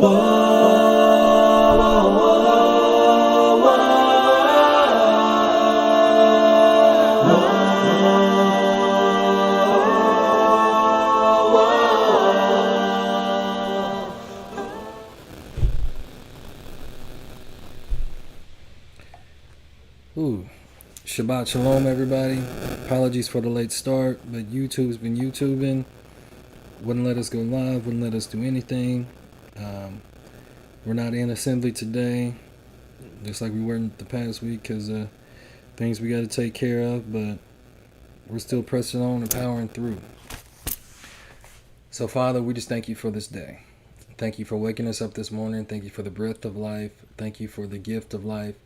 Ooh, Shabbat Shalom, everybody. Apologies for the late start, but YouTube's been YouTubing. Wouldn't let us go live, wouldn't let us do anything. We're not in assembly today, just like we weren't the past week because things we got to take care of, but we're still pressing on and powering through. So, Father, we just thank you for this day. Thank you for waking us up this morning. Thank you for the breath of life. Thank you for the gift of life.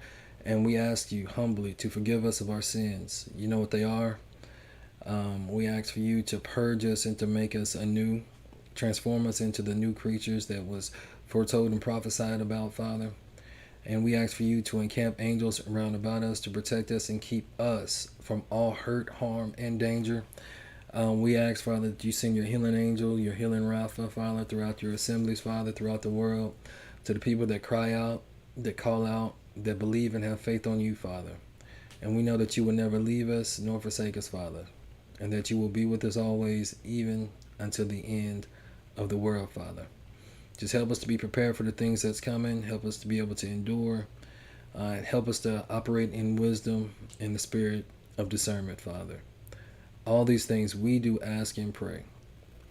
And we ask you humbly to forgive us of our sins. You know what they are. We ask for you to purge us and to make us anew, transform us into the new creatures that was foretold and prophesied about, Father. And we ask for you to encamp angels around about us to protect us and keep us from all hurt, harm, and danger. We ask, Father, that you send your healing angel, your healing Rapha, Father, throughout your assemblies, Father, throughout the world, to the people that cry out, that call out, that believe and have faith on you, Father. And we know that you will never leave us nor forsake us, Father, and that you will be with us always, even until the end of the world, Father. Just help us to be prepared for the things that's coming. Help us to be able to endure. Help us to operate in wisdom and the spirit of discernment, Father. All these things we do ask and pray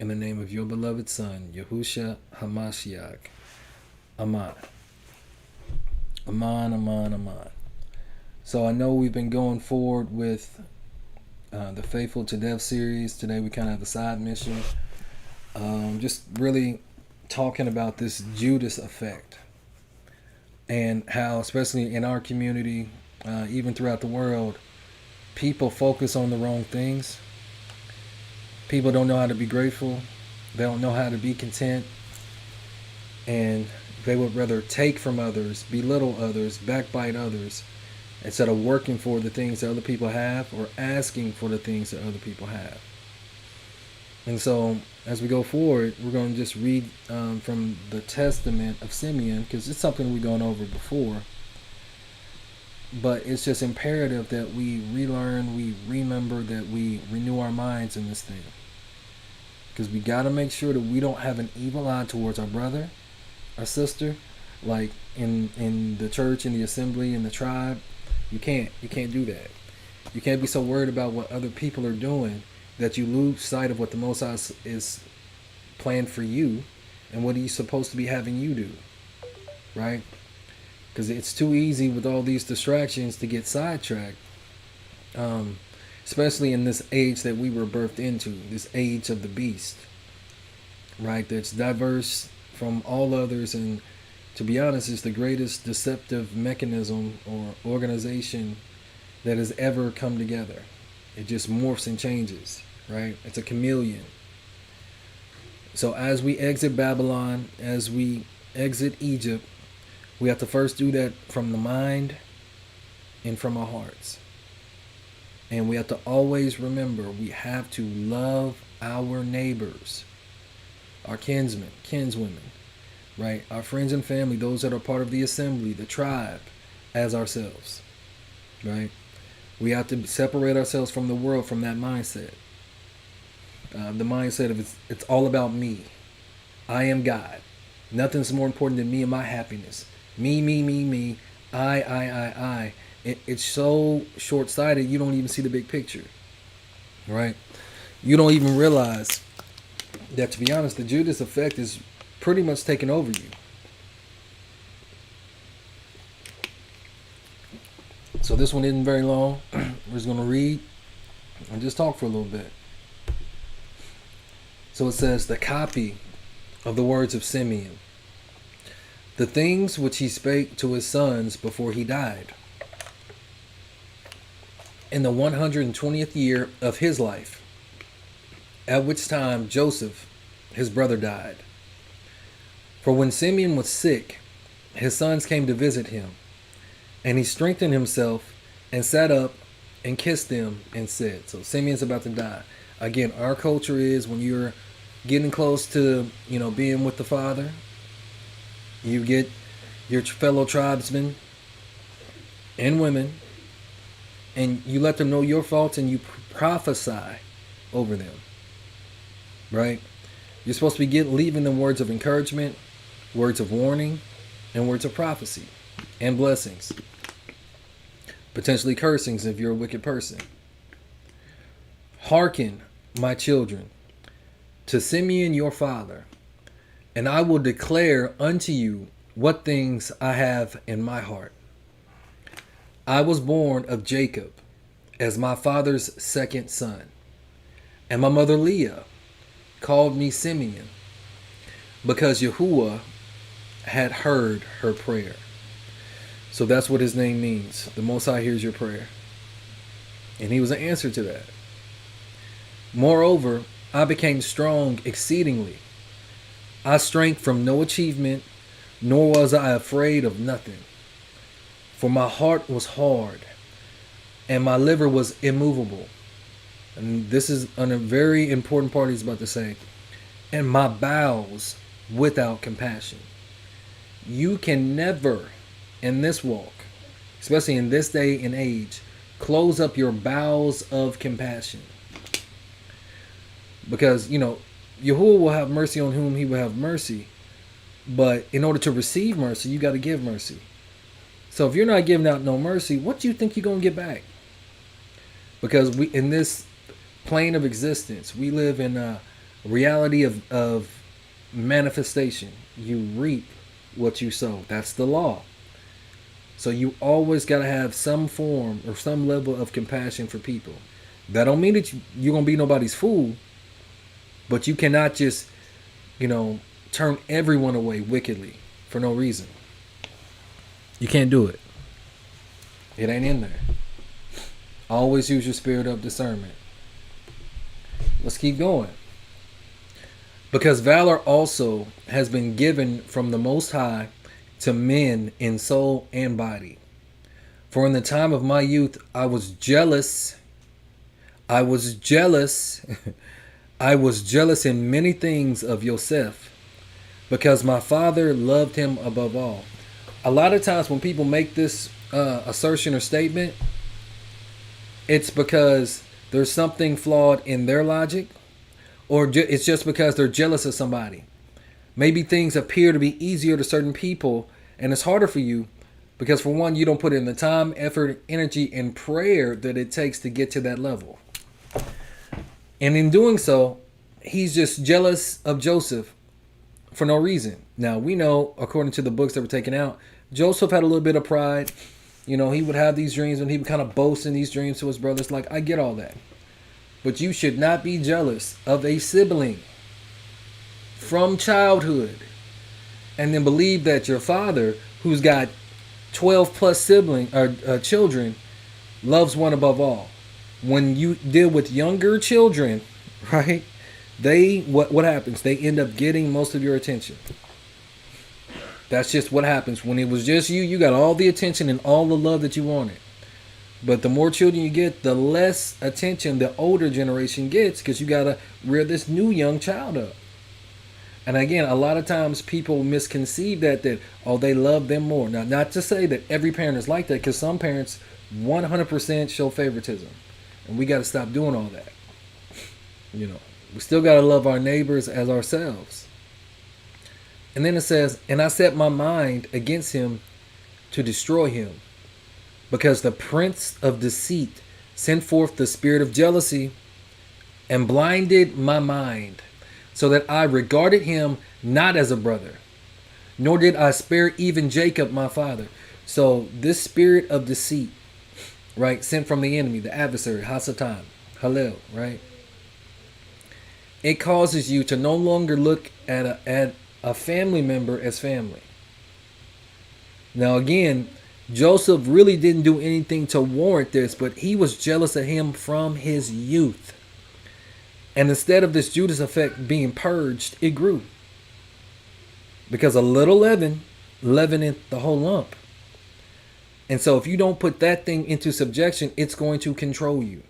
in the name of your beloved Son, Yahushua HaMashiach. Amen. Aman, aman, aman. So I know we've been going forward with the Faithful to Death series. Today we kind of have a side mission. Just really talking about this Judas effect and how, especially in our community, even throughout the world, people focus on the wrong things. People don't know how to be grateful. They don't know how to be content. And they would rather take from others, belittle others, backbite others, instead of working for the things that other people have or asking for the things that other people have. And so, as we go forward, we're going to just read from the Testament of Simeon, because it's something we've gone over before. But it's just imperative that we relearn, we remember, that we renew our minds in this thing. Because we got to make sure that we don't have an evil eye towards our brother, our sister, like in the church, in the assembly, in the tribe. You can't do that. You can't be so worried about what other people are doing that you lose sight of what the Most High is planned for you and what he's supposed to be having you do, right? Because it's too easy with all these distractions to get sidetracked, especially in this age that we were birthed into, this age of the beast, right? That's diverse from all others, and to be honest, it's the greatest deceptive mechanism or organization that has ever come together. It just morphs and changes, right? It's a chameleon. So as we exit Babylon, as we exit Egypt, we have to first do that from the mind and from our hearts. And we have to always remember we have to love our neighbors, our kinsmen, kinswomen, right? Our friends and family, those that are part of the assembly, the tribe, as ourselves, right? We have to separate ourselves from the world, from that mindset. The mindset of it's all about me. I am God. Nothing's more important than me and my happiness. Me. I. It's so short-sighted, you don't even see the big picture, right? You don't even realize that, to be honest, the Judas effect is pretty much taking over you. So this one isn't very long. We're just going to read and just talk for a little bit. So it says, the copy of the words of Simeon, the things which he spake to his sons before he died, in the 120th year of his life, at which time Joseph, his brother, died. For when Simeon was sick, his sons came to visit him, and he strengthened himself and sat up and kissed them and said, so Simeon's about to die. Again, our culture is when you're getting close to, being with the Father, You get your fellow tribesmen and women, and you let them know your faults, and you prophesy over them. Right? You're supposed to be leaving them words of encouragement, words of warning, and words of prophecy, and blessings. Potentially cursings if you're a wicked person. Hearken, my children, to Simeon your father, and I will declare unto you what things I have in my heart. I was born of Jacob as my father's second son, and my mother Leah called me Simeon, because Yahuwah had heard her prayer. So that's what his name means. The Most High hears your prayer. And he was an answer to that. Moreover, I became strong exceedingly. I shrank from no achievement, nor was I afraid of nothing. For my heart was hard, and my liver was immovable. And this is a very important part he's about to say. And my bowels without compassion. You can never, in this walk, especially in this day and age, close up your bowels of compassion. Because, Yahuwah will have mercy on whom he will have mercy. But in order to receive mercy, you got to give mercy. So if you're not giving out no mercy, what do you think you're going to get back? Because we, in this plane of existence, we live in a reality of manifestation. You reap what you sow. That's the law. So you always got to have some form or some level of compassion for people. That don't mean that you're going to be nobody's fool, but you cannot just, turn everyone away wickedly for no reason. You can't do it. It ain't in there. Always use your spirit of discernment. Let's keep going. Because valor also has been given from the Most High to men in soul and body. For in the time of my youth, I was jealous. I was jealous in many things of Yosef, because my father loved him above all. A lot of times when people make this assertion or statement, it's because there's something flawed in their logic, or it's just because they're jealous of somebody. Maybe things appear to be easier to certain people, and it's harder for you because, for one, you don't put in the time, effort, energy, and prayer that it takes to get to that level. And in doing so, he's just jealous of Joseph for no reason. Now, we know, according to the books that were taken out, Joseph had a little bit of pride. He would have these dreams, and he would kind of boast in these dreams to his brothers. Like, I get all that. But you should not be jealous of a sibling from childhood and then believe that your father, who's got 12 plus children, loves one above all. When you deal with younger children, right, what happens? They end up getting most of your attention. That's just what happens. When it was just you got all the attention and all the love that you wanted. But the more children you get, the less attention the older generation gets, because you got to rear this new young child up. And again, a lot of times people misconceive that they love them more. Now, not to say that every parent is like that, because some parents 100% show favoritism. And we got to stop doing all that. We still got to love our neighbors as ourselves. And then it says, and I set my mind against him to destroy him, because the prince of deceit sent forth the spirit of jealousy and blinded my mind, so that I regarded him not as a brother, nor did I spare even Jacob my father. So this spirit of deceit, right, sent from the enemy, the adversary, Hasatan, Halil, right? It causes you to no longer look at a family member as family. Now again, Joseph really didn't do anything to warrant this, but he was jealous of him from his youth. And instead of this Judas effect being purged, it grew. Because a little leaven leaveneth the whole lump. And so if you don't put that thing into subjection, it's going to control you.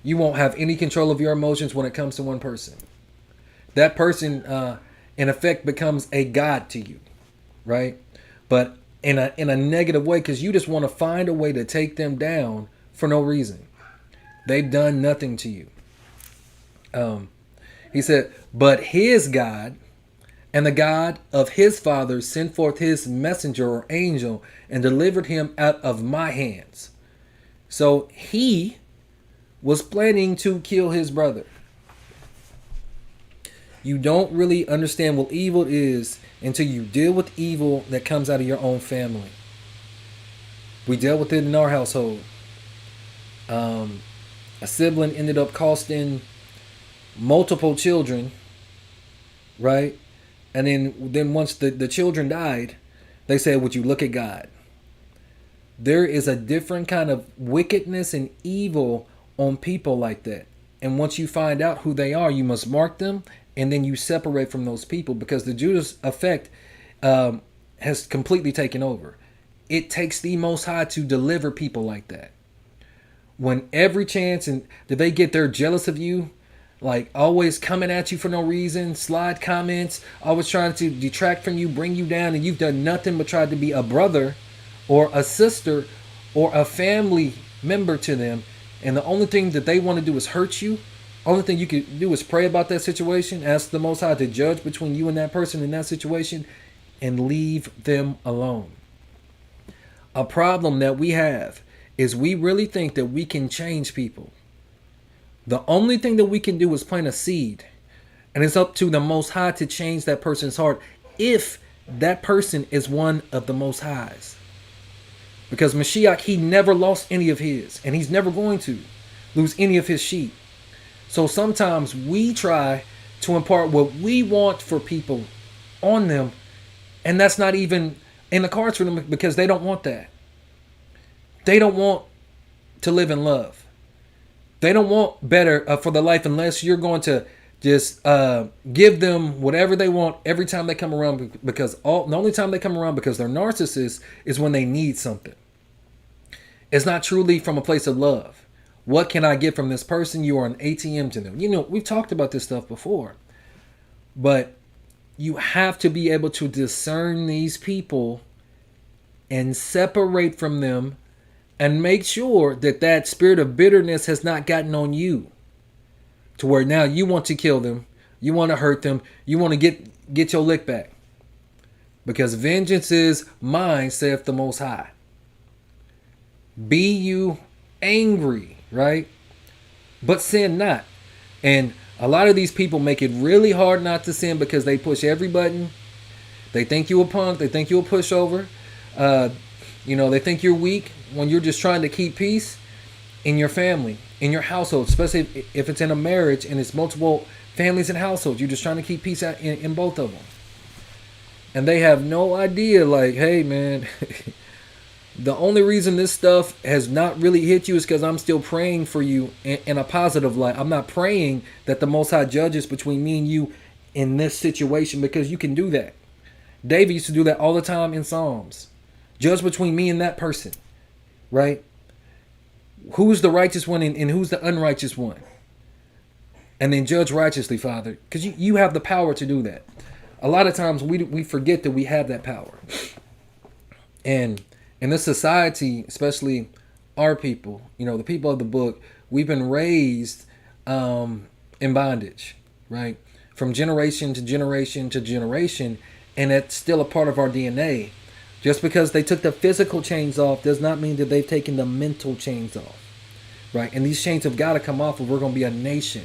You won't have any control of your emotions when it comes to one person. That person, in effect, becomes a god to you. right? But in a negative way, because you just want to find a way to take them down for no reason. They've done nothing to you. He said, but his God and the God of his father sent forth his messenger or angel and delivered him out of my hands. So he was planning to kill his brother. You don't really understand what evil is until you deal with evil that comes out of your own family. We dealt with it in our household. A sibling ended up costing multiple children, right? And then once the children died, they said, would you look at God? There is a different kind of wickedness and evil on people like that. And once you find out who they are, you must mark them, and then you separate from those people, because the Judas effect has completely taken over. It takes the Most High to deliver people like that. When every chance and did they get there jealous of you, like always coming at you for no reason, slide comments, always trying to detract from you, bring you down, and you've done nothing but tried to be a brother or a sister or a family member to them, and the only thing that they want to do is hurt you. Only thing you can do is pray about that situation, ask the Most High to judge between you and that person in that situation, and leave them alone. A problem that we have is we really think that we can change people. The only thing that we can do is plant a seed, and it's up to the Most High to change that person's heart if that person is one of the Most High's. Because Mashiach, he never lost any of his, and he's never going to lose any of his sheep. So sometimes we try to impart what we want for people on them, and that's not even in the cards for them, because they don't want that. They don't want to live in love. They don't want better for their life unless you're going to just give them whatever they want every time they come around, because the only time they come around because they're narcissists is when they need something. It's not truly from a place of love. What can I get from this person? You are an ATM to them. You know, we've talked about this stuff before. But you have to be able to discern these people and separate from them, and make sure that that spirit of bitterness has not gotten on you to where now you want to kill them, you want to hurt them, you want to get your lick back. Because vengeance is mine, saith the Most High. Be you angry, right? But sin not. And a lot of these people make it really hard not to sin because they push every button. They think you a punk. They think you a pushover. They think you're weak when you're just trying to keep peace in your family, in your household, especially if it's in a marriage and it's multiple families and households. You're just trying to keep peace out in both of them. And they have no idea, like, hey, man, the only reason this stuff has not really hit you is because I'm still praying for you in a positive light. I'm not praying that the Most High judges between me and you in this situation, because you can do that. David used to do that all the time in Psalms. Judge between me and that person, right? Who's the righteous one and who's the unrighteous one? And then judge righteously, Father, because you have the power to do that. A lot of times we forget that we have that power. And in this society, especially our people, the people of the book, we've been raised in bondage, right? From generation to generation to generation, and it's still a part of our DNA. Just because they took the physical chains off does not mean that they've taken the mental chains off, right? And these chains have got to come off if we're going to be a nation,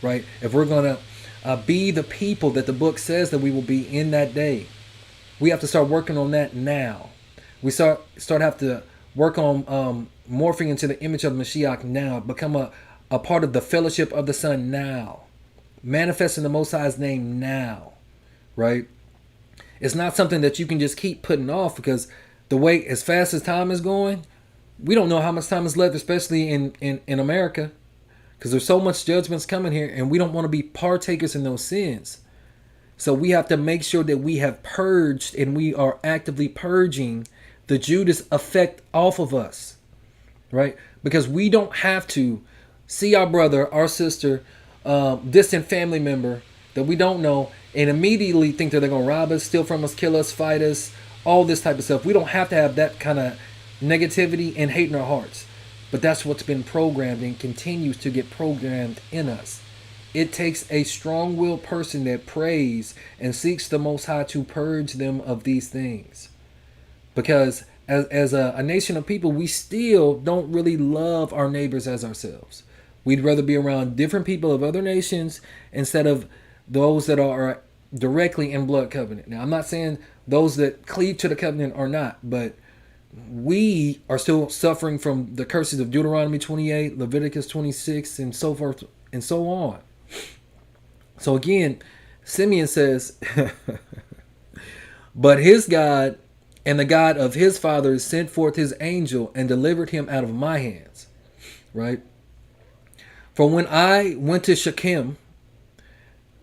right? If we're going to be the people that the book says that we will be in that day, we have to start working on that now. We start have to work on morphing into the image of Mashiach now, become a part of the fellowship of the Son now, manifesting the Most High's name now, right? It's not something that you can just keep putting off, because the way, as fast as time is going, we don't know how much time is left, especially in America, because there's so much judgments coming here, and we don't want to be partakers in those sins. So we have to make sure that we have purged, and we are actively purging the Judas effect off of us, right? Because we don't have to see our brother, our sister, distant family member that we don't know and immediately think that they're going to rob us, steal from us, kill us, fight us, all this type of stuff. We don't have to have that kind of negativity and hate in our hearts. But that's what's been programmed and continues to get programmed in us. It takes a strong-willed person that prays and seeks the Most High to purge them of these things. Because as a nation of people, we still don't really love our neighbors as ourselves. We'd rather be around different people of other nations instead of those that are directly in blood covenant. Now, I'm not saying those that cleave to the covenant are not, but we are still suffering from the curses of Deuteronomy 28, Leviticus 26, and so forth and so on. So again, Simeon says, but his God and the God of his fathers sent forth his angel and delivered him out of my hands. Right? For when I went to Shechem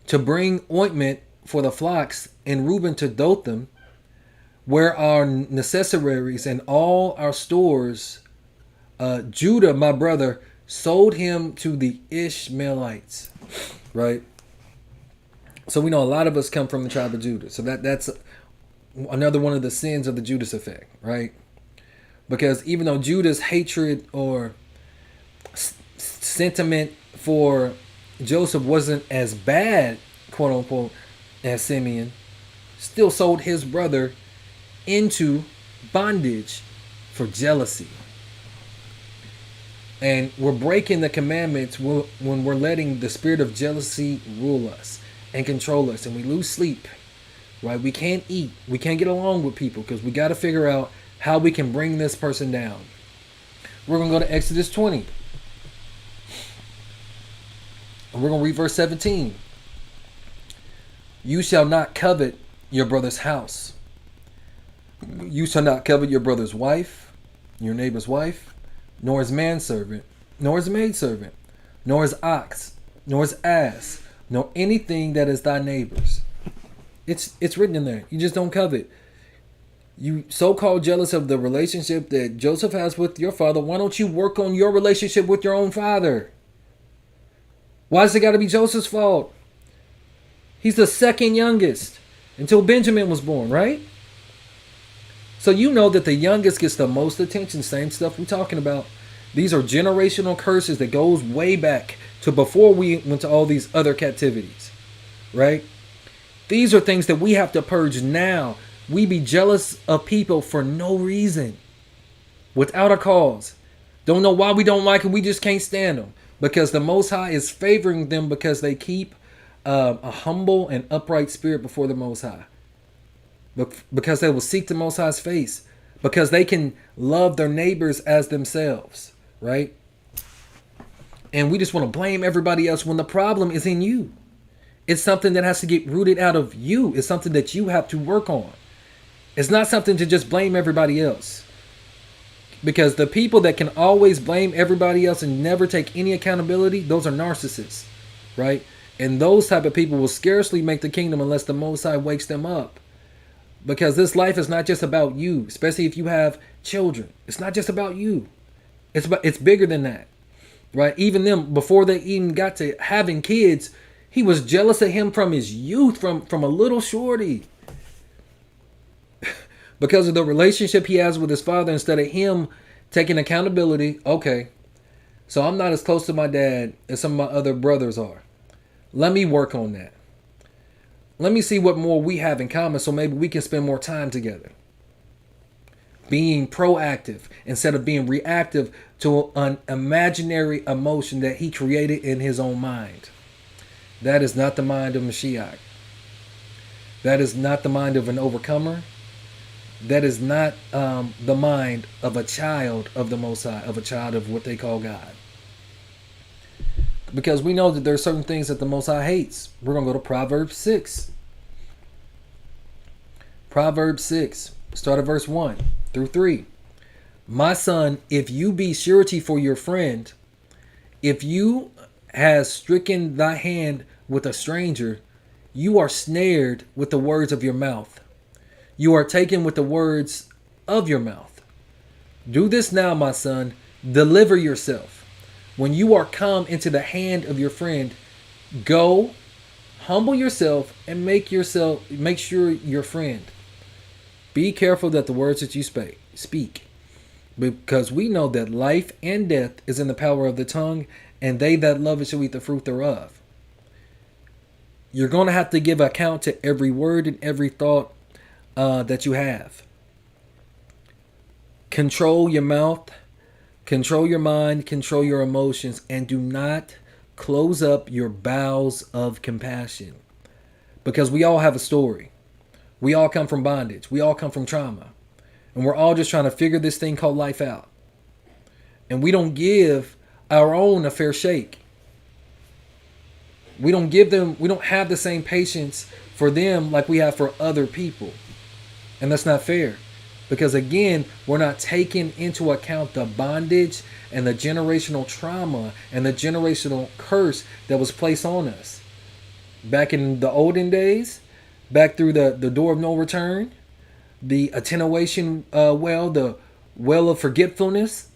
to bring ointment for the flocks, and Reuben to Dothan, where our necessaries and all our stores, Judah, my brother, sold him to the Ishmaelites. Right? So we know a lot of us come from the tribe of Judah. So that's another one of the sins of the Judas effect, right? Because even though Judah's hatred or sentiment for Joseph wasn't as bad, quote unquote, as Simeon, still sold his brother into bondage for jealousy. And we're breaking the commandments when we're letting the spirit of jealousy rule us and control us, and we lose sleep, right? We can't eat. We can't get along with people because we got to figure out how we can bring this person down. We're going to go to Exodus 20. And we're going to read verse 17. You shall not covet your brother's house. You shall not covet your brother's wife, your neighbor's wife, nor his manservant, nor his maidservant, nor his ox, nor his ass, nor anything that is thy neighbor's. It's written in there. You just don't covet. You so-called jealous of the relationship that Joseph has with your father. Why don't you work on your relationship with your own father? Why does it got to be Joseph's fault? He's the second youngest until Benjamin was born, right? So you know that the youngest gets the most attention. Same stuff we're talking about. These are generational curses that goes way back to before we went to all these other captivities, right? These are things that we have to purge now. We be jealous of people for no reason, without a cause. Don't know why we don't like them. We just can't stand them because the Most High is favoring them because they keep a humble and upright spirit before the Most High. Because they will seek the Most High's face. Because they can love their neighbors as themselves, right? And we just want to blame everybody else when the problem is in you. It's something that has to get rooted out of you. It's something that you have to work on. It's not something to just blame everybody else. Because the people that can always blame everybody else and never take any accountability, those are narcissists, right? And those type of people will scarcely make the kingdom unless the Most High wakes them up. Because this life is not just about you, especially if you have children. It's not just about you. It's bigger than that, right? Even them, before they even got to having kids, he was jealous of him from his youth, from a little shorty. Because of the relationship he has with his father, instead of him taking accountability. Okay, so I'm not as close to my dad as some of my other brothers are. Let me work on that. Let me see what more we have in common so maybe we can spend more time together. Being proactive instead of being reactive to an imaginary emotion that he created in his own mind. That is not the mind of Mashiach. That is not the mind of an overcomer. That is not the mind of a child of the Most High, of a child of what they call God. Because we know that there are certain things that the Most High hates. We're going to go to Proverbs 6. Proverbs 6, start at verse 1 through 3. My son, if you be surety for your friend, if you has stricken thy hand with a stranger, you are snared with the words of your mouth. You are taken with the words of your mouth. Do this now, my son, deliver yourself. When you are come into the hand of your friend, go Humble yourself and make sure your friend. Be careful that the words that you speak, because we know that life and death is in the power of the tongue, and they that love it shall eat the fruit thereof. You're going to have to give account to every word and every thought that you have. Control your mouth, control your mind, control your emotions, and do not close up your bowels of compassion. Because we all have a story. We all come from bondage. We all come from trauma. And we're all just trying to figure this thing called life out. And we don't give our own a fair shake. We don't have the same patience for them like we have for other people. And that's not fair. Because again, we're not taking into account the bondage and the generational trauma and the generational curse that was placed on us. Back in the olden days, back through the door of no return, the attenuation well, the well of forgetfulness,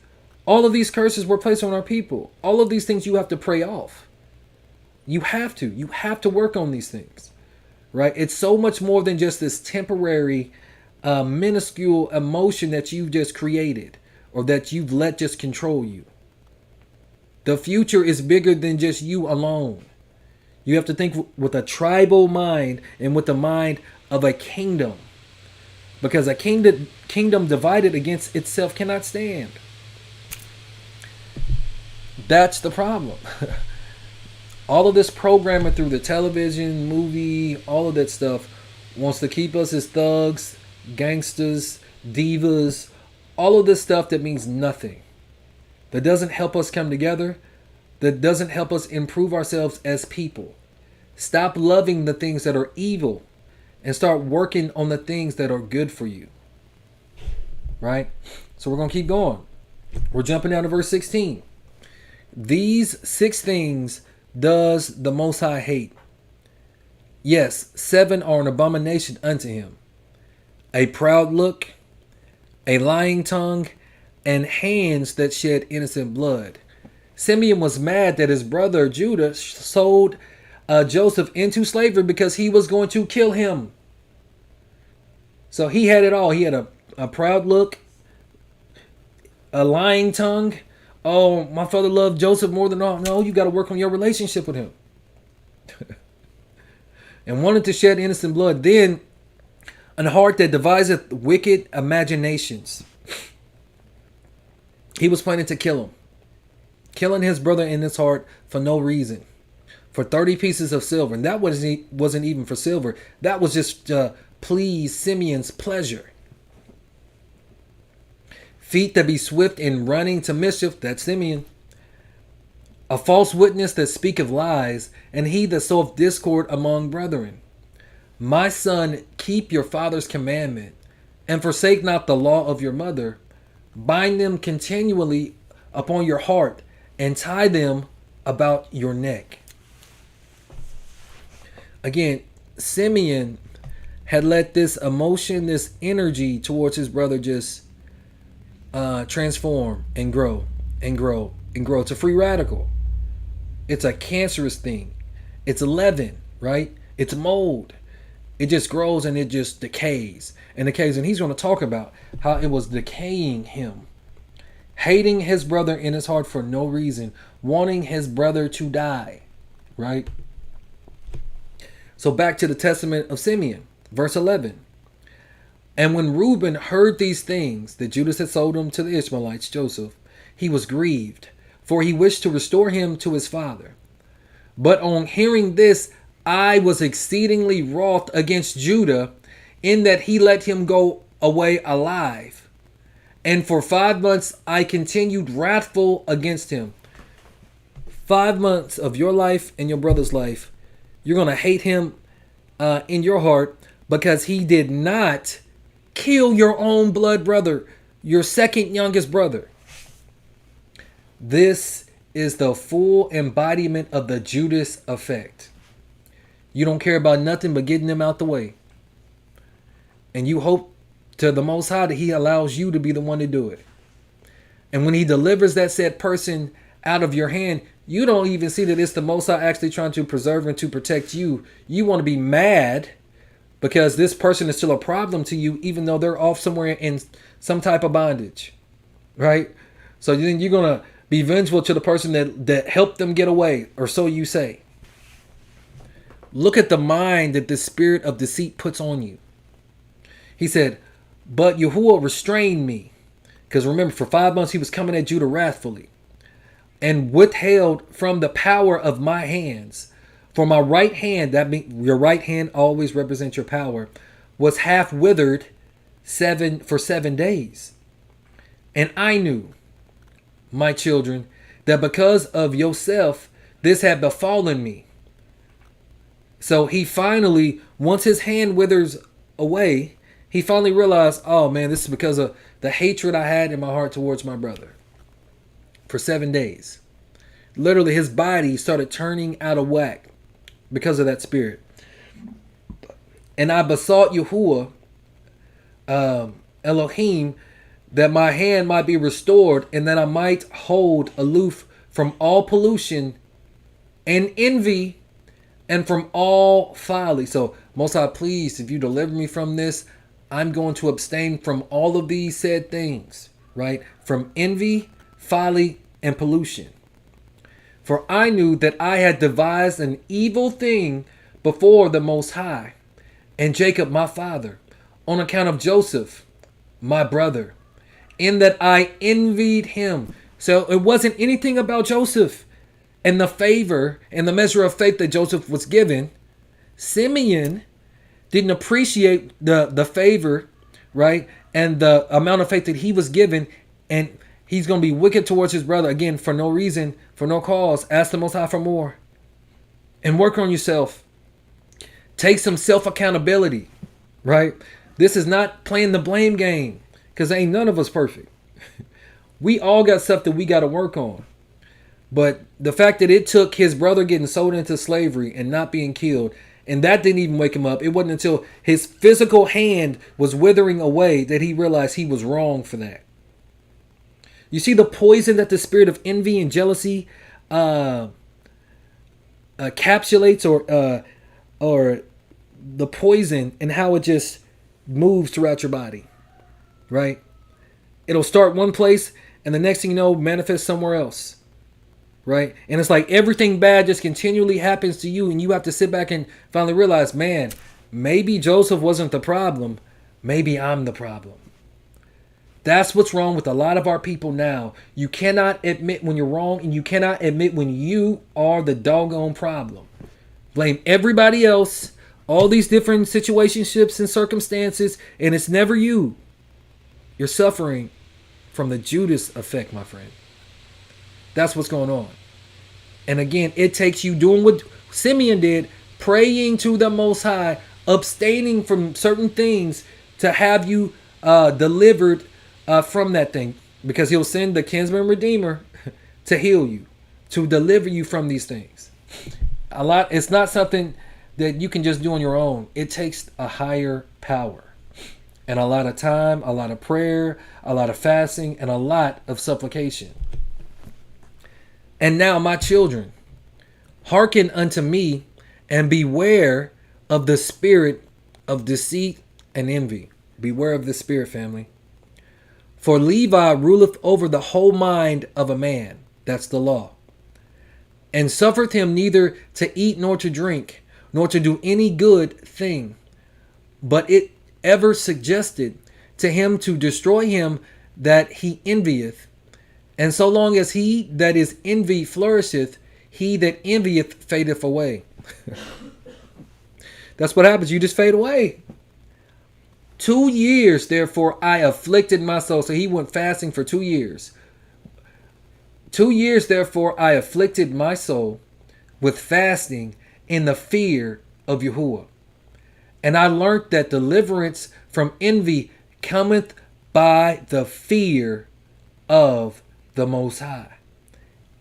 all of these curses were placed on our people. All of these things you have to pray off. You have to work on these things, right? It's so much more than just this temporary, minuscule emotion that you've just created or that you've let just control you. The future is bigger than just you alone. You have to think with a tribal mind and with the mind of a kingdom, because a kingdom divided against itself cannot stand. That's the problem. All of this programming through the television, movie, all of that stuff wants to keep us as thugs, gangsters, divas, all of this stuff that means nothing. That doesn't help us come together. That doesn't help us improve ourselves as people. Stop loving the things that are evil and start working on the things that are good for you. Right? So we're going to keep going. We're jumping down to verse 16. These 6 things does the Most High hate. Yes, 7 are an abomination unto him. A proud look, a lying tongue, and hands that shed innocent blood. Simeon was mad that his brother Judah sold Joseph into slavery because he was going to kill him. So he had it all. He had a proud look, a lying tongue. Oh, my father loved Joseph more than all. No, you got to work on your relationship with him. And wanted to shed innocent blood. Then, an heart that deviseth wicked imaginations. He was planning to kill him. Killing his brother in his heart for no reason. For 30 pieces of silver. And that wasn't even for silver. That was just please Simeon's pleasure. Feet that be swift in running to mischief, that's Simeon. A false witness that speaketh lies, and he that soweth discord among brethren. My son, keep your father's commandment, and forsake not the law of your mother. Bind them continually upon your heart, and tie them about your neck. Again, Simeon had let this emotion, this energy towards his brother just transform and grow and grow and grow. It's a free radical. It's a cancerous thing. It's leaven, right? It's mold. It just grows and it just decays and decays. And he's going to talk about how it was decaying him. Hating his brother in his heart for no reason. Wanting his brother to die, right? So back to the testament of Simeon, verse 11. And when Reuben heard these things, that Judas had sold him to the Ishmaelites, Joseph, he was grieved, for he wished to restore him to his father. But on hearing this, I was exceedingly wroth against Judah, in that he let him go away alive. And for 5 months I continued wrathful against him. 5 months of your life and your brother's life, you're going to hate him in your heart because he did not kill your own blood brother, your second youngest brother. This is the full embodiment of the Judas effect. You don't care about nothing but getting them out the way. And you hope to the Most High that he allows you to be the one to do it. And when he delivers that said person out of your hand, You don't even see that it's the Most High actually trying to preserve and to protect you. You want to be mad because this person is still a problem to you, even though they're off somewhere in some type of bondage, right? So then you're going to be vengeful to the person that helped them get away, or so you say. Look at the mind that the spirit of deceit puts on you. He said, but Yahuwah restrained me. Because remember, for 5 months he was coming at Judah wrathfully, and withheld from the power of my hands. For my right hand, that means your right hand always represents your power, was half withered for 7 days. And I knew, my children, that because of yourself, this had befallen me. So he finally, once his hand withers away, he finally realized, oh man, this is because of the hatred I had in my heart towards my brother. For 7 days. Literally, his body started turning out of whack because of that spirit. And I besought Yahuwah, Elohim, that my hand might be restored, and that I might hold aloof from all pollution and envy, and from all folly. So, Most High, please, if you deliver me from this, I'm going to abstain from all of these said things, right? From envy, folly, and pollution. For I knew that I had devised an evil thing before the Most High, and Jacob my father, on account of Joseph, my brother, in that I envied him. So it wasn't anything about Joseph and the favor and the measure of faith that Joseph was given. Simeon didn't appreciate the favor, right? And the amount of faith that he was given. And he's going to be wicked towards his brother, again, for no reason, for no cause. Ask the Most High for more. And work on yourself. Take some self-accountability, right? This is not playing the blame game, because ain't none of us perfect. We all got stuff that we got to work on. But the fact that it took his brother getting sold into slavery and not being killed, and that didn't even wake him up. It wasn't until his physical hand was withering away that he realized he was wrong for that. You see the poison that the spirit of envy and jealousy encapsulates, or the poison, and how it just moves throughout your body, right? It'll start one place, and the next thing you know, manifest somewhere else. Right? And it's like everything bad just continually happens to you, and you have to sit back and finally realize, man, maybe Joseph wasn't the problem. Maybe I'm the problem. That's what's wrong with a lot of our people now. You cannot admit when you're wrong, and you cannot admit when you are the doggone problem. Blame everybody else, all these different situationships and circumstances, and it's never you. You're suffering from the Judas effect, my friend. That's what's going on. And again, it takes you doing what Simeon did, praying to the Most High, abstaining from certain things to have you delivered from that thing. Because he'll send the kinsman redeemer to heal you, to deliver you from these things. It's not something that you can just do on your own. It takes a higher power. And a lot of time, a lot of prayer, a lot of fasting, and a lot of supplication. And now, my children, hearken unto me, and beware of the spirit of deceit and envy. Beware of the spirit, family. For Levi ruleth over the whole mind of a man. That's the law. And suffereth him neither to eat nor to drink, nor to do any good thing. But it ever suggested to him to destroy him that he envieth. And so long as he that is envy flourisheth, he that envieth fadeth away. That's what happens. You just fade away. 2 years, therefore, I afflicted my soul. So he went fasting for 2 years. 2 years, therefore, I afflicted my soul with fasting in the fear of Yahuwah. And I learnt that deliverance from envy cometh by the fear of the Most High.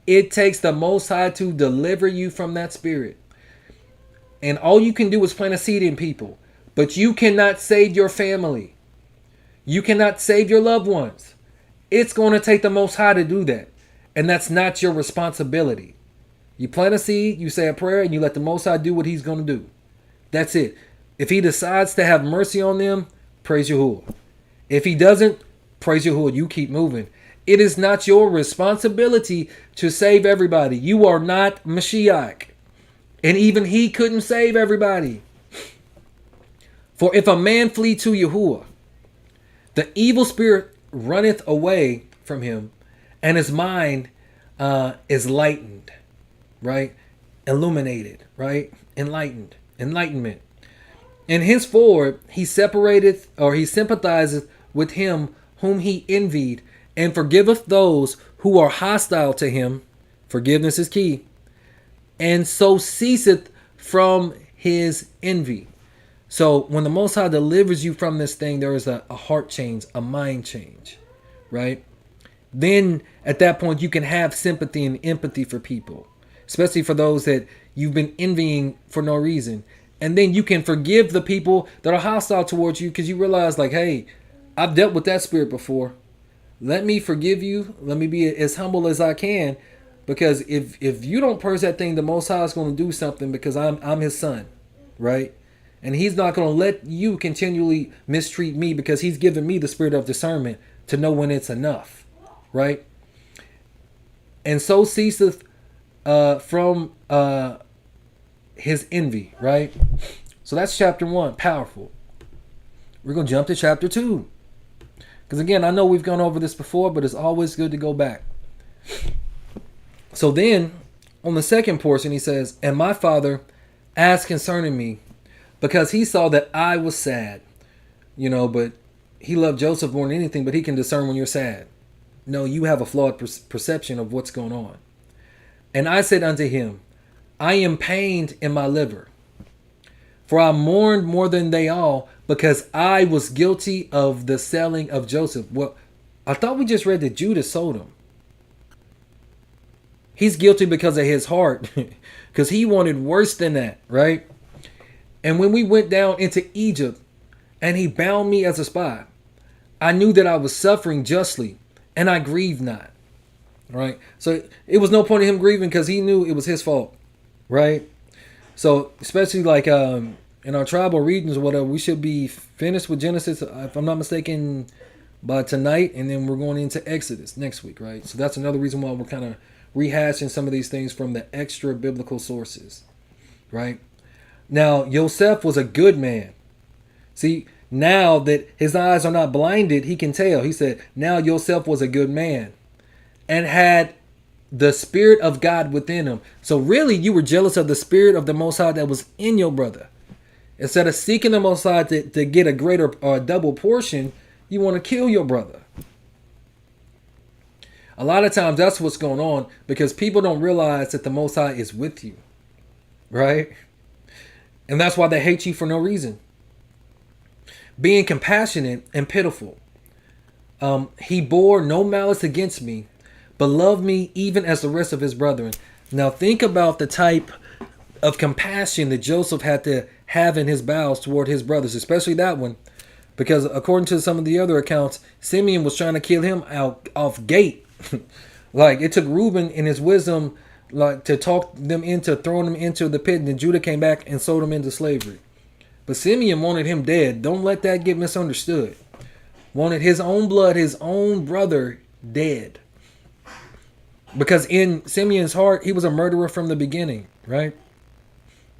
It takes the Most High to deliver you from that spirit. And all you can do is plant a seed in people. But you cannot save your family. You cannot save your loved ones. It's going to take the Most High to do that. And that's not your responsibility. You plant a seed, you say a prayer, and you let the Most High do what he's going to do. That's it. If he decides to have mercy on them, praise Yahuwah. If he doesn't, praise Yahuwah. You keep moving. It is not your responsibility to save everybody. You are not Mashiach. And even he couldn't save everybody. For if a man flee to Yahuwah, the evil spirit runneth away from him, and his mind is lightened, right? Illuminated, right? Enlightenment. And henceforward he separateth, or he sympathizeth with him whom he envied, and forgiveth those who are hostile to him. Forgiveness is key. And so ceaseth from his envy. So when the Most High delivers you from this thing, there is a heart change, a mind change, right? Then at that point, you can have sympathy and empathy for people, especially for those that you've been envying for no reason. And then you can forgive the people that are hostile towards you because you realize, like, hey, I've dealt with that spirit before. Let me forgive you. Let me be as humble as I can. Because if you don't purge that thing, the Most High is going to do something because I'm his son, right? And he's not going to let you continually mistreat me because he's given me the spirit of discernment to know when it's enough, right? And so ceaseth from his envy, right? So that's chapter 1, powerful. We're going to jump to chapter 2. Because again, I know we've gone over this before, but it's always good to go back. So then, on the second portion, he says, and my father asked concerning me, because he saw that I was sad. But he loved Joseph more than anything, but he can discern when you're sad. No, you have a flawed perception of what's going on. And I said unto him, I am pained in my liver, for I mourned more than they all, because I was guilty of the selling of Joseph. Well, I thought we just read that Judas sold him. He's guilty because of his heart, because he wanted worse than that, right? And when we went down into Egypt and he bound me as a spy, I knew that I was suffering justly and I grieved not, right? So it was no point in him grieving because he knew it was his fault, right? So especially like in our tribal readings or whatever, we should be finished with Genesis, if I'm not mistaken, by tonight. And then we're going into Exodus next week, right? So that's another reason why we're kind of rehashing some of these things from the extra biblical sources, right? Now, Yosef was a good man. See, now that his eyes are not blinded, he can tell. He said, now Yosef was a good man and had the spirit of God within him. So really, you were jealous of the spirit of the Most High that was in your brother. Instead of seeking the Most High to get a greater or double portion, you want to kill your brother. A lot of times that's what's going on because people don't realize that the Most High is with you, right? And that's why they hate you for no reason. Being compassionate and pitiful. He bore no malice against me, but loved me even as the rest of his brethren. Now think about the type of compassion that Joseph had to have in his bowels toward his brothers, especially that one. Because according to some of the other accounts, Simeon was trying to kill him out off gate. Like it took Reuben in his wisdom like to talk them into throwing him into the pit, and then Judah came back and sold him into slavery. But Simeon wanted him dead. Don't let that get misunderstood. Wanted his own blood, his own brother dead. Because in Simeon's heart, he was a murderer from the beginning, right?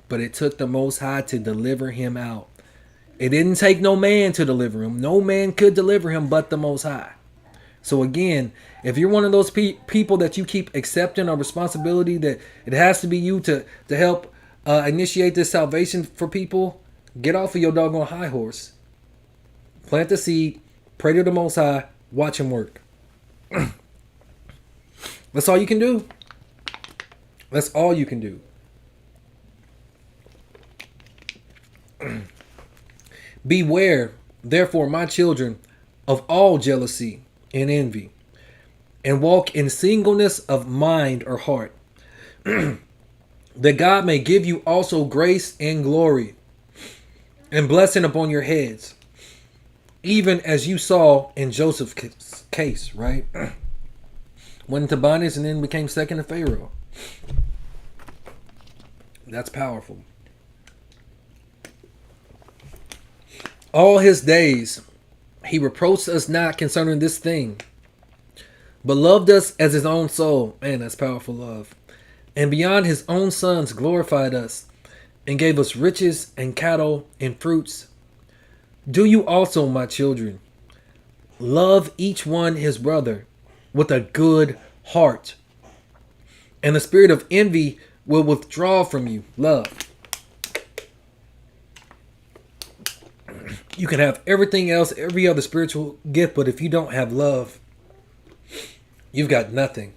But it took the Most High to deliver him out. It didn't take no man to deliver him. No man could deliver him but the Most High. So again, if you're one of those people that you keep accepting a responsibility that it has to be you to help initiate this salvation for people, get off of your doggone high horse. Plant the seed, pray to the Most High, watch him work. That's all you can do. That's all you can do. Beware, therefore, my children, of all jealousy and envy, and walk in singleness of mind or heart, that God may give you also grace and glory and blessing upon your heads, even as you saw in Joseph's case, right? Went into bondage and then became second to Pharaoh. That's powerful. All his days he reproached us not concerning this thing, but loved us as his own soul. Man, that's powerful love. And beyond his own sons glorified us and gave us riches and cattle and fruits. Do you also, my children, love each one his brother with a good heart. And the spirit of envy will withdraw from you. Love. You can have everything else, every other spiritual gift, but if you don't have love, you've got nothing.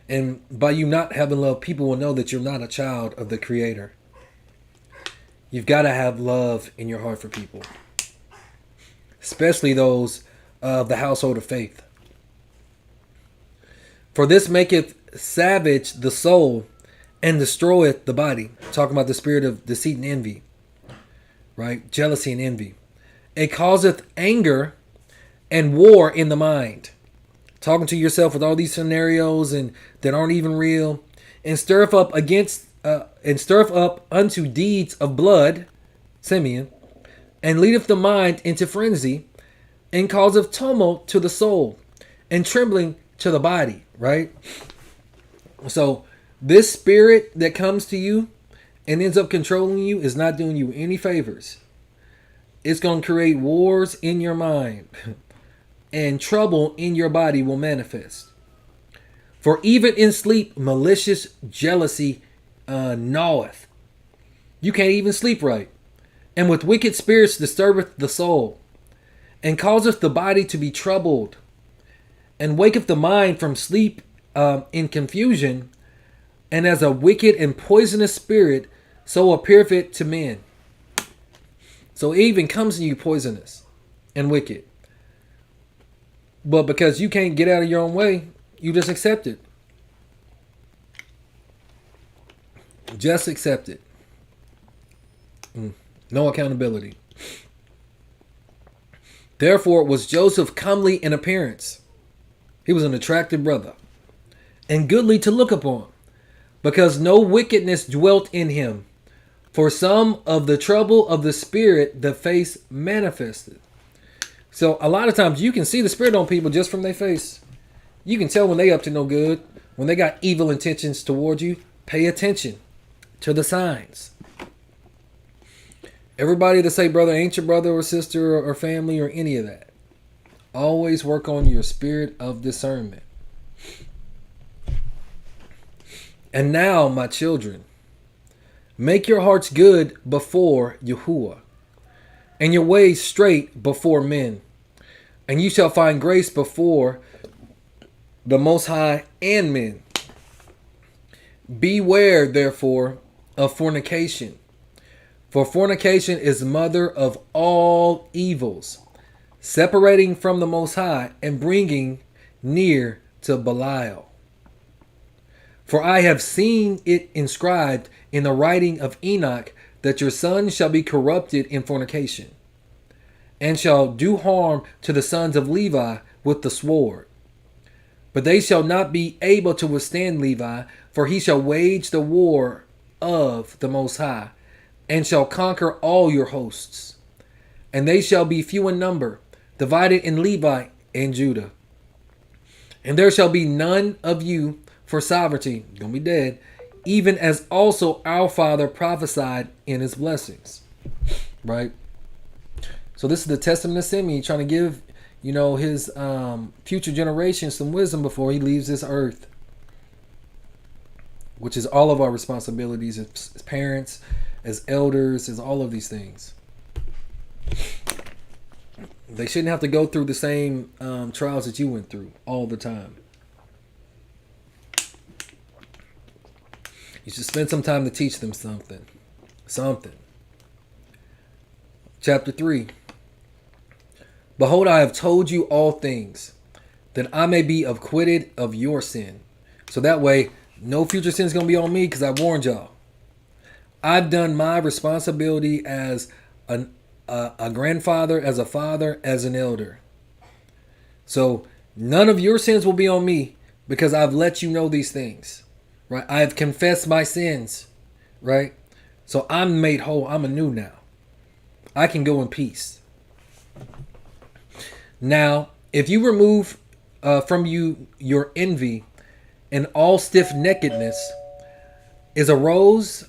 And by you not having love, people will know that you're not a child of the Creator. You've got to have love in your heart for people, especially those of the household of faith. For this maketh savage the soul and destroyeth the body. Talking about the spirit of deceit and envy, right? Jealousy and envy. It causeth anger and war in the mind. Talking to yourself with all these scenarios and that aren't even real, and stirreth up unto deeds of blood, Simeon, and leadeth the mind into frenzy, and causeth tumult to the soul, and trembling to the body, right? So this spirit that comes to you and ends up controlling you is not doing you any favors. It's going to create wars in your mind. And trouble in your body will manifest. For even in sleep, malicious jealousy gnaweth. You can't even sleep right. And with wicked spirits disturbeth the soul, and causeth the body to be troubled, and waketh the mind from sleep in confusion, and as a wicked and poisonous spirit, so appeareth it to men. So it even comes to you poisonous and wicked. But because you can't get out of your own way, you just accept it. Just accept it. No accountability. Therefore was Joseph comely in appearance. He was an attractive brother, and goodly to look upon, because no wickedness dwelt in him. For some of the trouble of the spirit the face manifested. So a lot of times you can see the spirit on people just from their face. You can tell when they up to no good, when they got evil intentions towards you. Pay attention to the signs. Everybody that say brother ain't your brother or sister or family or any of that. Always work on your spirit of discernment. And now, my children, make your hearts good before Yahuwah, and your ways straight before men. And you shall find grace before the Most High and men. Beware, therefore, of fornication. For fornication is mother of all evils, separating from the Most High and bringing near to Belial. For I have seen it inscribed in the writing of Enoch that your sons shall be corrupted in fornication, and shall do harm to the sons of Levi with the sword. But they shall not be able to withstand Levi, for he shall wage the war of the Most High, and shall conquer all your hosts. And they shall be few in number, divided in Levi and Judah. And there shall be none of you for sovereignty, you're going to be dead, even as also our father prophesied in his blessings. Right? So this is the testament of Simeon, trying to give, his future generations some wisdom before he leaves this earth. Which is all of our responsibilities as parents, as elders, as all of these things. They shouldn't have to go through the same trials that you went through all the time. You should spend some time to teach them something. Chapter 3. Behold, I have told you all things, that I may be acquitted of your sin. So that way, no future sin is going to be on me because I warned y'all. I've done my responsibility as a grandfather, as a father, as an elder. So none of your sins will be on me because I've let you know these things. right? I have confessed my sins, right? So I'm made whole. I'm anew now. I can go in peace. Now, if you remove from you your envy and all stiff neckedness, is a rose,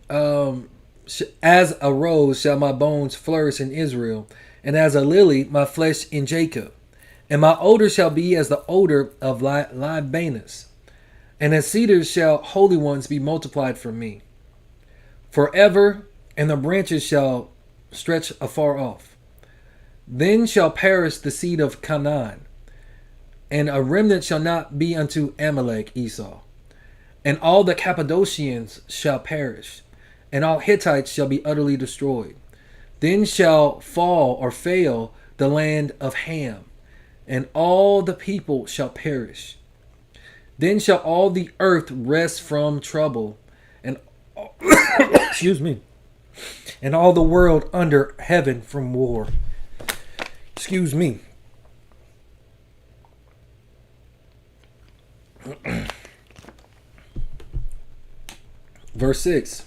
as a rose shall my bones flourish in Israel, and as a lily my flesh in Jacob. And my odor shall be as the odor of Libanus, and as cedars shall holy ones be multiplied from me forever, and the branches shall stretch afar off. Then shall perish the seed of Canaan, and a remnant shall not be unto Amalek, Esau. And all the Cappadocians shall perish, and all Hittites shall be utterly destroyed. Then shall fall or fail the land of Ham, and all the people shall perish. Then shall all the earth rest from trouble, and excuse me, and all the world under heaven from war. Excuse me. Verse 6.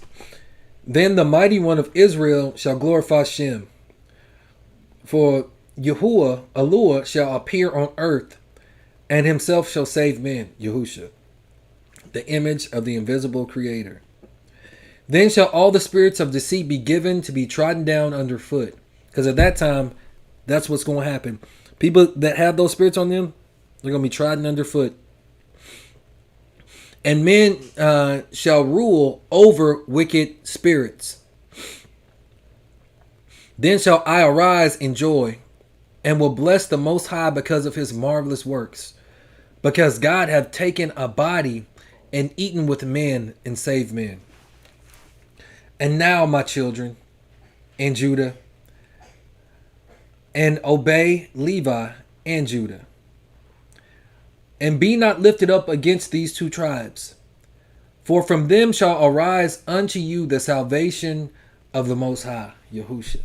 Then the mighty one of Israel shall glorify Shem. For Yahuwah, Eloah, shall appear on earth, and himself shall save men, Yahusha, the image of the invisible Creator. Then shall all the spirits of deceit be given to be trodden down underfoot. Because at that time, that's what's going to happen. People that have those spirits on them, they're going to be trodden underfoot. And men shall rule over wicked spirits. Then shall I arise in joy, and will bless the Most High because of his marvelous works. Because God hath taken a body and eaten with men and saved men. And now, my children, and Judah, and obey Levi and Judah. And be not lifted up against these two tribes. For from them shall arise unto you the salvation of the Most High, Yahusha.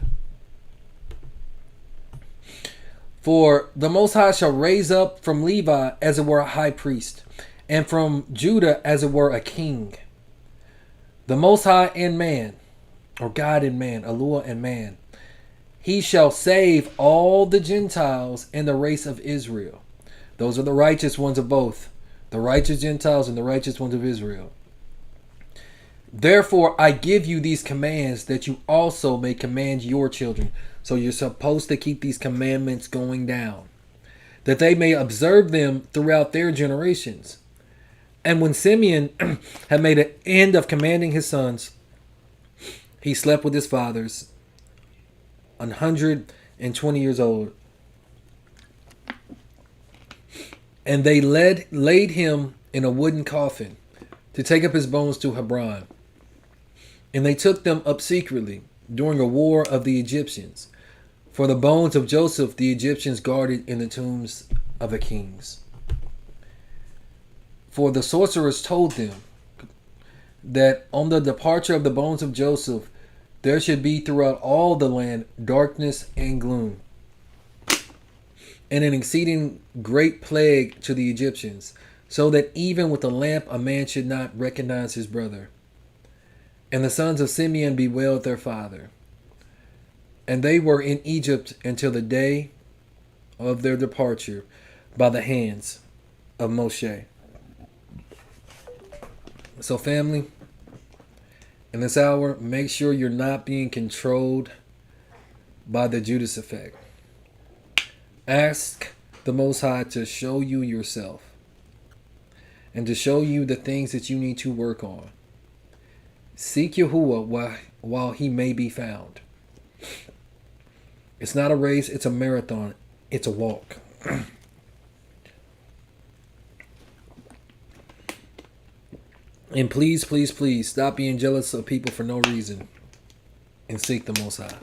For the Most High shall raise up from Levi as it were a high priest, and from Judah as it were a king. The Most High and man, or God and man, Eloah and man. He shall save all the Gentiles and the race of Israel. Those are the righteous ones of both, the righteous Gentiles and the righteous ones of Israel. Therefore I give you these commands, that you also may command your children. So you're supposed to keep these commandments going down, that they may observe them throughout their generations. And when Simeon had made an end of commanding his sons, he slept with his fathers, 120 years old. And they laid him in a wooden coffin to take up his bones to Hebron. And they took them up secretly during a war of the Egyptians. For the bones of Joseph the Egyptians guarded in the tombs of the kings. For the sorcerers told them that on the departure of the bones of Joseph, there should be throughout all the land darkness and gloom, and an exceeding great plague to the Egyptians, so that even with a lamp a man should not recognize his brother. And the sons of Simeon bewailed their father. And they were in Egypt until the day of their departure by the hands of Moshe. So family, in this hour, make sure you're not being controlled by the Judas effect. Ask the Most High to show you yourself and to show you the things that you need to work on. Seek Yahuwah while he may be found. It's not a race, it's a marathon. It's a walk. And please, please, please stop being jealous of people for no reason and seek the Most High.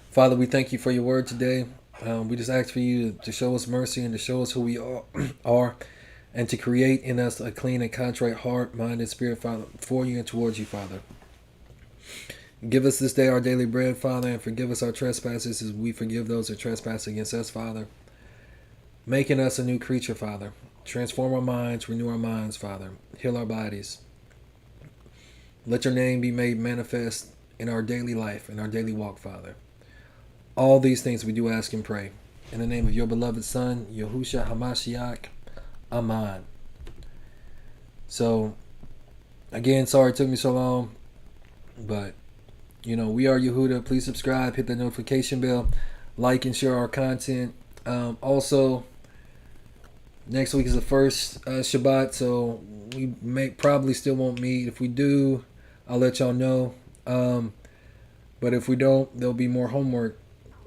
Father, we thank you for your word today. We just ask for you to show us mercy and to show us who we are and to create in us a clean and contrite heart, mind, and spirit, Father, for you and towards you, Father. Give us this day our daily bread, Father, and forgive us our trespasses as we forgive those that trespass against us, Father. making us a new creature, Father. Transform our minds, renew our minds, Father. Heal our bodies. Let your name be made manifest in our daily life, in our daily walk, Father. All these things we do ask and pray. In the name of your beloved Son, Yahushua HaMashiach. Amen. So, again, sorry it took me so long. But, we are Yehuda. Please subscribe, hit the notification bell, like and share our content. Also, next week is the first Shabbat, so we probably still won't meet. If we do, I'll let y'all know. But if we don't, there'll be more homework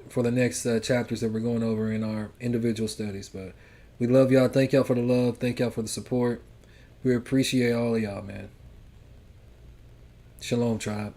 for the next chapters that we're going over in our individual studies. But we love y'all. Thank y'all for the love. Thank y'all for the support. We appreciate all of y'all, man. Shalom, tribe.